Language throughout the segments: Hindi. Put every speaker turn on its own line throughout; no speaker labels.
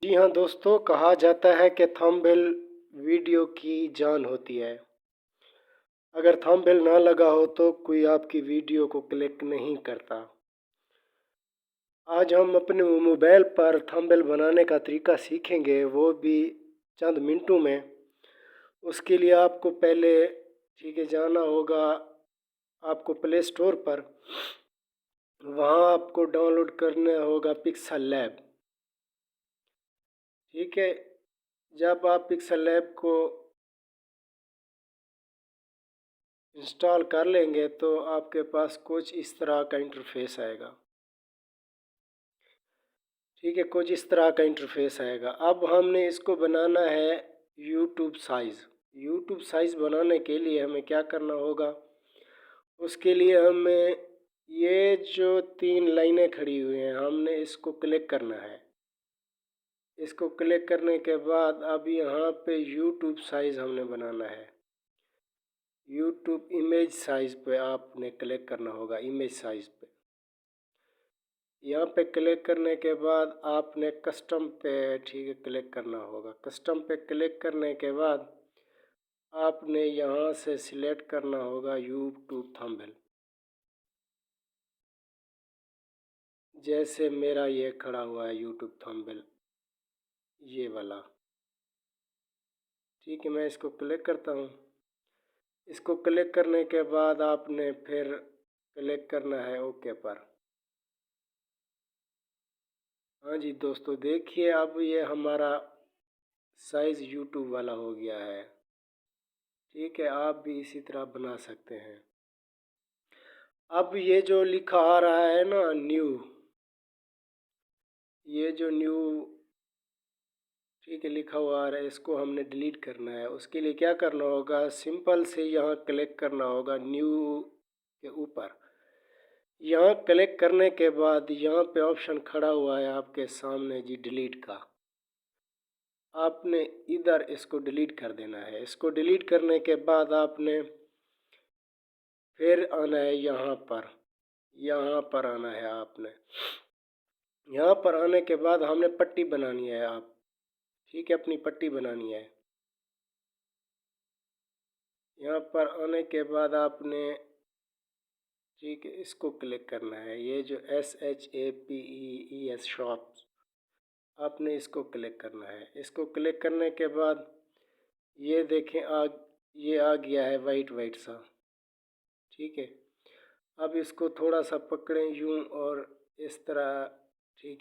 जी हाँ दोस्तों, कहा जाता है कि थंबनेल वीडियो की जान होती है। अगर थंबनेल ना लगा हो तो कोई आपकी वीडियो को क्लिक नहीं करता। आज हम अपने मोबाइल पर थंबनेल बनाने का तरीका सीखेंगे, वो भी चंद मिनटों में। उसके लिए आपको पहले जाना होगा आपको प्ले स्टोर पर। वहाँ आपको डाउनलोड करना होगा पिक्सल लैब। ठीक है, जब आप पिक्सल लैब को इंस्टॉल कर लेंगे तो आपके पास कुछ इस तरह का इंटरफेस आएगा। ठीक है, कुछ इस तरह का इंटरफेस आएगा। अब हमने इसको बनाना है यूट्यूब साइज़। यूट्यूब साइज़ बनाने के लिए हमें क्या करना होगा, उसके लिए हमें ये जो 3 लाइनें खड़ी हुई हैं, हमने इसको क्लिक करना है। इसको क्लिक करने के बाद अब यहाँ पे यूट्यूब साइज़ हमने बनाना है। यूट्यूब इमेज साइज़ पे आपने क्लिक करना होगा, इमेज साइज़ पे। यहाँ पे क्लिक करने के बाद आपने कस्टम पे क्लिक करना होगा। कस्टम पे क्लिक करने के बाद आपने यहाँ से सिलेक्ट करना होगा यूट्यूब थंबनेल। जैसे मेरा ये खड़ा हुआ है यूट्यूब थंबनेल, ये वाला। ठीक है, मैं इसको क्लिक करता हूँ। इसको क्लिक करने के बाद आपने फिर क्लिक करना है ओके पर। हाँ जी दोस्तों, देखिए अब ये हमारा साइज़ यूट्यूब वाला हो गया है। ठीक है, आप भी इसी तरह बना सकते हैं। अब ये जो लिखा आ रहा है ना न्यू, ये जो न्यू लिखा हुआ आ रहा है, इसको हमने डिलीट करना है। उसके लिए क्या करना होगा, सिंपल से यहाँ क्लिक करना होगा न्यू के ऊपर। यहाँ क्लिक करने के बाद यहाँ पे ऑप्शन खड़ा हुआ है आपके सामने जी, डिलीट का। आपने इधर इसको डिलीट कर देना है। इसको डिलीट करने के बाद आपने फिर आना है यहाँ पर आना है आपने। यहाँ पर आने के बाद हमने पट्टी बनानी है आप। ठीक है, अपनी पट्टी बनानी है। यहाँ पर आने के बाद आपने इसको क्लिक करना है, ये जो SHAPEES शॉप, आपने इसको क्लिक करना है। इसको क्लिक करने के बाद ये देखें ये आ गया है वाइट वाइट सा। ठीक है, अब इसको थोड़ा सा पकड़ें यूं और इस तरह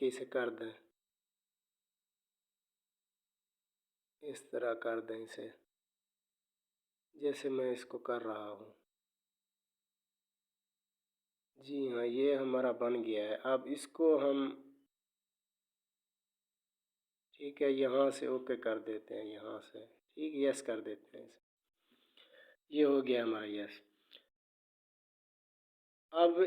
इसे कर दें, इस तरह कर दें इसे, जैसे मैं इसको कर रहा हूँ। जी हाँ, ये हमारा बन गया है। अब इसको हम यहाँ से ओके कर देते हैं, यहाँ से यस कर देते हैं। ये हो गया हमारा यस। अब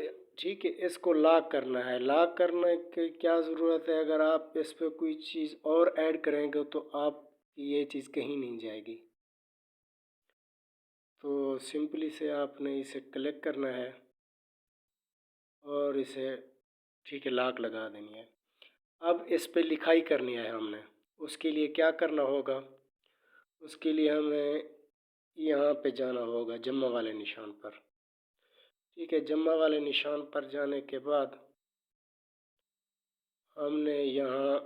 इसको लॉक करना है। लॉक करने की क्या ज़रूरत है, अगर आप इस पर कोई चीज़ और ऐड करेंगे तो आप ये चीज़ कहीं नहीं जाएगी। तो सिंपली से आपने इसे क्लिक करना है और इसे लॉक लगा देनी है। अब इस पे लिखाई करनी है हमने। उसके लिए क्या करना होगा, उसके लिए हमें यहाँ पे जाना होगा जम्मा वाले निशान पर। ठीक है, जम्मा वाले निशान पर जाने के बाद हमने यहाँ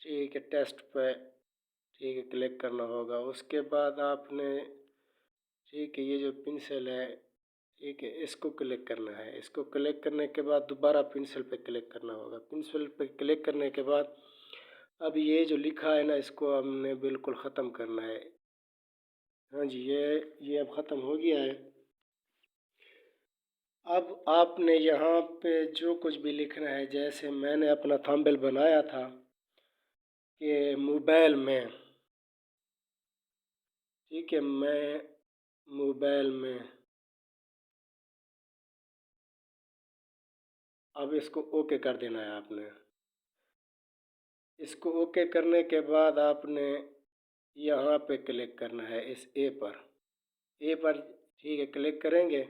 टेस्ट पे क्लिक करना होगा। उसके बाद आपने ये जो पेंसिल है इसको क्लिक करना है। इसको क्लिक करने के बाद दोबारा पेंसिल पे क्लिक करना होगा। पेंसिल पे क्लिक करने के बाद अब ये जो लिखा है ना, इसको हमने बिल्कुल ख़त्म करना है। हाँ जी, ये अब ख़त्म हो गया है। अब आपने यहाँ पे जो कुछ भी लिखना है, जैसे मैंने अपना थंबनेल बनाया था कि मोबाइल में। ठीक है, मैं मोबाइल में, अब इसको ओके कर देना है आपने। इसको ओके करने के बाद आपने यहाँ पे क्लिक करना है इस ए पर क्लिक करेंगे।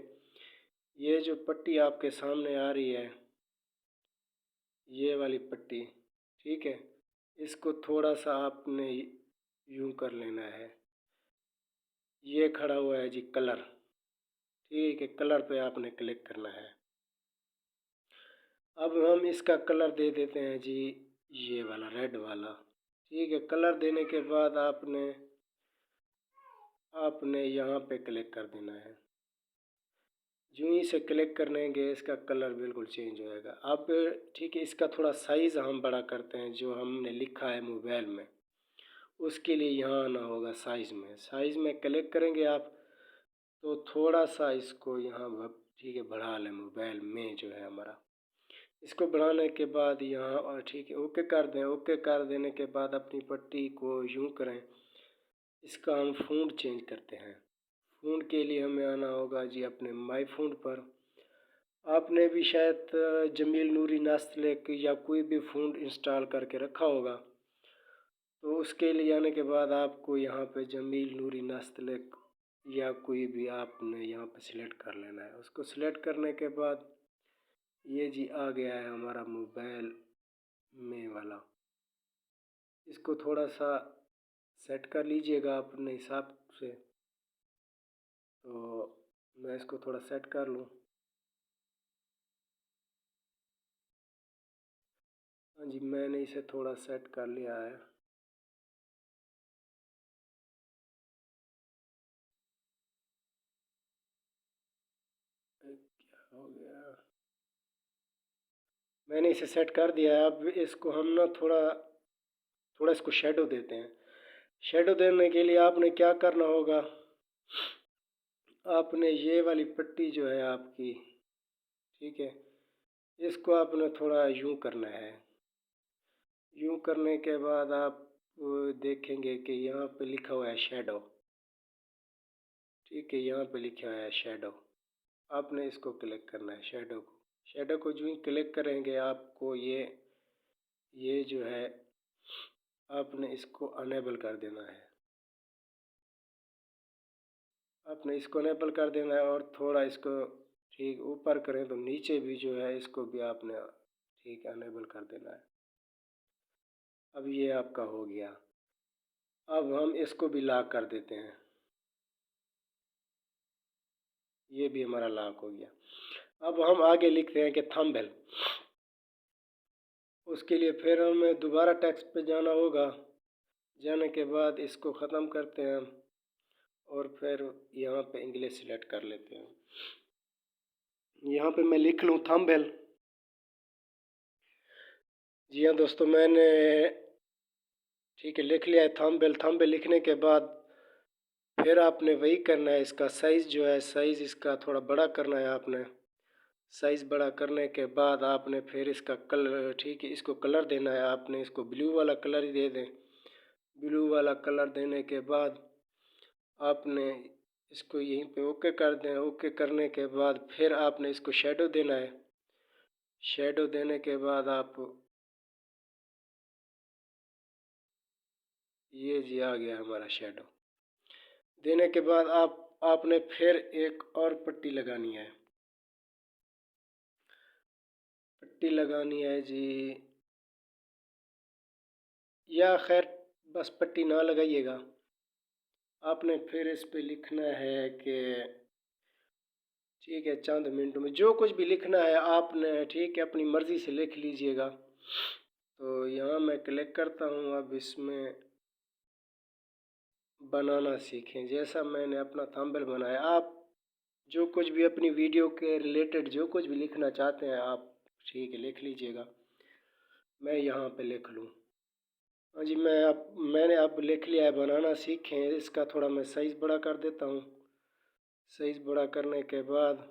ये जो पट्टी आपके सामने आ रही है, ये वाली पट्टी, ठीक है, इसको थोड़ा सा आपने यूं कर लेना है। ये खड़ा हुआ है जी कलर, ठीक है, कलर पे आपने क्लिक करना है। अब हम इसका कलर दे देते हैं जी ये वाला रेड वाला, ठीक है। कलर देने के बाद आपने यहाँ पे क्लिक कर देना है। जो ही से क्लिक करेंगे इसका कलर बिल्कुल चेंज हो जाएगा। अब ठीक है, इसका थोड़ा साइज़ हम बड़ा करते हैं। जो हमने लिखा है मोबाइल में, उसके लिए यहाँ आना होगा साइज़ में। साइज़ में क्लिक करेंगे आप तो थोड़ा सा इसको यहाँ ठीक है बढ़ा लें। मोबाइल में जो है हमारा, इसको बढ़ाने के बाद यहाँ और ठीक है ओके कर दें। ओके कर देने के बाद अपनी पट्टी को यूँ करें। इसका हम फ़ॉन्ट चेंज करते हैं। फ़ॉन्ट के लिए हमें आना होगा जी अपने माई फ़ॉन्ट पर। आपने भी शायद जमील नूरी नास्तलेक या कोई भी फ़ॉन्ट इंस्टॉल करके रखा होगा, तो उसके लिए आने के बाद आपको यहाँ पे जमील नूरी नास्तलेक या कोई भी आपने यहाँ पे सिलेक्ट कर लेना है। उसको सिलेक्ट करने के बाद ये जी आ गया है हमारा मोबाइल में वाला। इसको थोड़ा सा सेट कर लीजिएगा अपने हिसाब से। तो मैं इसको थोड़ा सेट कर लूँ। हाँ जी, मैंने इसे थोड़ा सेट कर लिया है। क्या हो गया, मैंने इसे सेट कर दिया है। अब इसको हम ना थोड़ा थोड़ा इसको शेडो देते हैं। शेडो देने के लिए आपने क्या करना होगा, आपने ये वाली पट्टी जो है आपकी, ठीक है, इसको आपने थोड़ा यूं करना है। यूं करने के बाद आप देखेंगे कि यहाँ पे लिखा हुआ है शेडो, ठीक है, यहाँ पे लिखा हुआ है शेडो। आपने इसको क्लिक करना है शेडो को। शेडो को जो ही क्लिक करेंगे आपको ये जो है आपने इसको अनेबल कर देना है। आपने इसको अनेबल कर देना है और थोड़ा इसको ठीक ऊपर करें तो नीचे भी जो है इसको भी आपने ठीक अनेबल कर देना है। अब ये आपका हो गया। अब हम इसको भी लॉक कर देते हैं। ये भी हमारा लॉक हो गया। अब हम आगे लिखते हैं कि थंबनेल। उसके लिए फिर हमें दोबारा टेक्स्ट पे जाना होगा। जाने के बाद इसको ख़त्म करते हैं और फिर यहाँ पे इंग्लिश सिलेक्ट कर लेते हैं। यहाँ पे मैं लिख लूँ थंबनेल। जी हाँ दोस्तों, मैंने ठीक है लिख लिया है थंबनेल। थंबनेल लिखने के बाद फिर आपने वही करना है। इसका साइज़ जो है, साइज़ इसका थोड़ा बड़ा करना है आपने। साइज़ बड़ा करने के बाद आपने फिर इसका कलर, ठीक है, इसको कलर देना है। आपने इसको ब्लू वाला कलर ही दे दें। ब्लू वाला कलर देने के बाद आपने इसको यहीं पे ओके कर दें। ओके करने के बाद फिर आपने इसको शेडो देना है। शेडो देने के बाद आप ये जी आ गया हमारा शेडो। देने के बाद आपने फिर एक और पट्टी लगानी है। पट्टी लगानी है जी, या खैर बस पट्टी ना लगाइएगा। आपने फिर इस पे लिखना है कि ठीक है चंद मिनटों में जो कुछ भी लिखना है आपने, ठीक है, अपनी मर्ज़ी से लिख लीजिएगा। तो यहाँ मैं क्लिक करता हूँ। अब इसमें बनाना सीखें, जैसा मैंने अपना थंबनेल बनाया, आप जो कुछ भी अपनी वीडियो के रिलेटेड जो कुछ भी लिखना चाहते हैं आप ठीक है लिख लीजिएगा। मैं यहाँ पे लिख लूँ। हाँ जी, मैंने अब लिख लिया है बनाना सीखें। इसका थोड़ा मैं साइज़ बड़ा कर देता हूँ। साइज़ बड़ा करने के बाद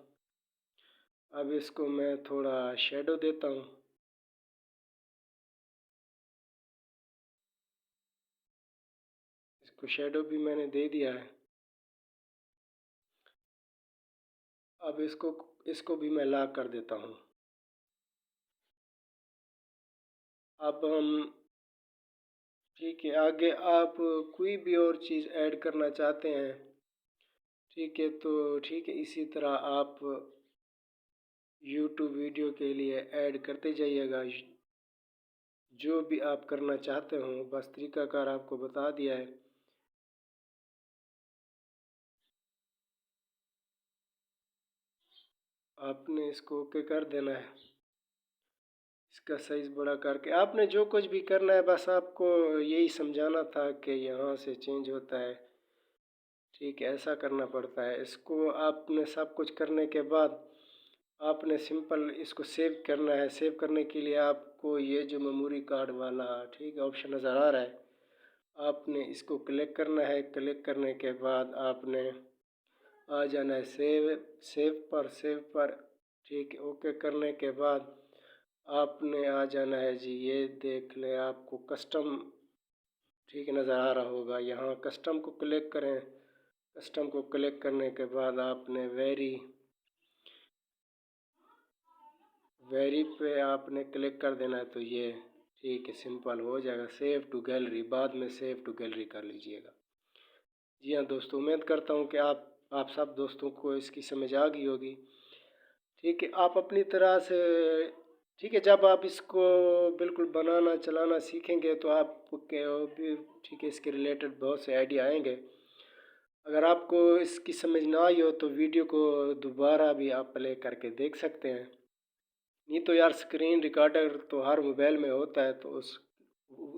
अब इसको मैं थोड़ा शेडो देता हूँ। इसको शेडो भी मैंने दे दिया है। अब इसको भी मैं लॉक कर देता हूँ। अब हम ठीक है आगे आप कोई भी और चीज़ ऐड करना चाहते हैं, ठीक है, तो ठीक है इसी तरह आप यूट्यूब वीडियो के लिए ऐड करते जाइएगा। जो भी आप करना चाहते हो, बस तरीकाकार आपको बता दिया है। आपने इसको ओके कर देना है। इसका साइज़ बड़ा करके आपने जो कुछ भी करना है, बस आपको यही समझाना था कि यहाँ से चेंज होता है। ठीक है, ऐसा करना पड़ता है। इसको आपने सब कुछ करने के बाद आपने सिंपल इसको सेव करना है। सेव करने के लिए आपको ये जो मेमोरी कार्ड वाला ठीक है ऑप्शन नज़र आ रहा है, आपने इसको क्लिक करना है। क्लिक करने के बाद आपने आ जाना है सेव पर ठीक है। ओके करने के बाद आपने आ जाना है जी, ये देख लें आपको कस्टम ठीक नज़र आ रहा होगा। यहाँ कस्टम को क्लिक करें। कस्टम को क्लिक करने के बाद आपने वेरी पे आपने क्लिक कर देना है, तो ये ठीक है सिंपल हो जाएगा। सेव टू गैलरी, बाद में सेव टू गैलरी कर लीजिएगा। जी हाँ दोस्तों, उम्मीद करता हूँ कि आप सब दोस्तों को इसकी समझ आ गई होगी। ठीक है, आप अपनी तरह से ठीक है, जब आप इसको बिल्कुल बनाना चलाना सीखेंगे तो आपके भी ठीक है इसके रिलेटेड बहुत से आइडिया आएंगे। अगर आपको इसकी समझ ना आई हो तो वीडियो को दोबारा भी आप प्ले करके देख सकते हैं। नहीं तो यार स्क्रीन रिकॉर्डर तो हर मोबाइल में होता है, तो उस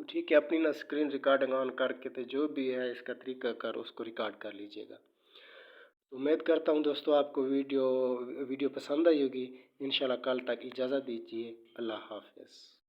ठीक है अपनी ना स्क्रीन रिकॉर्डिंग ऑन करके तो जो भी है इसका तरीका कर उसको रिकॉर्ड कर लीजिएगा। उम्मीद करता हूँ दोस्तों आपको वीडियो पसंद आई होगी। इंशाल्लाह कल तक इजाज़त दीजिए। अल्लाह हाफ़िज़।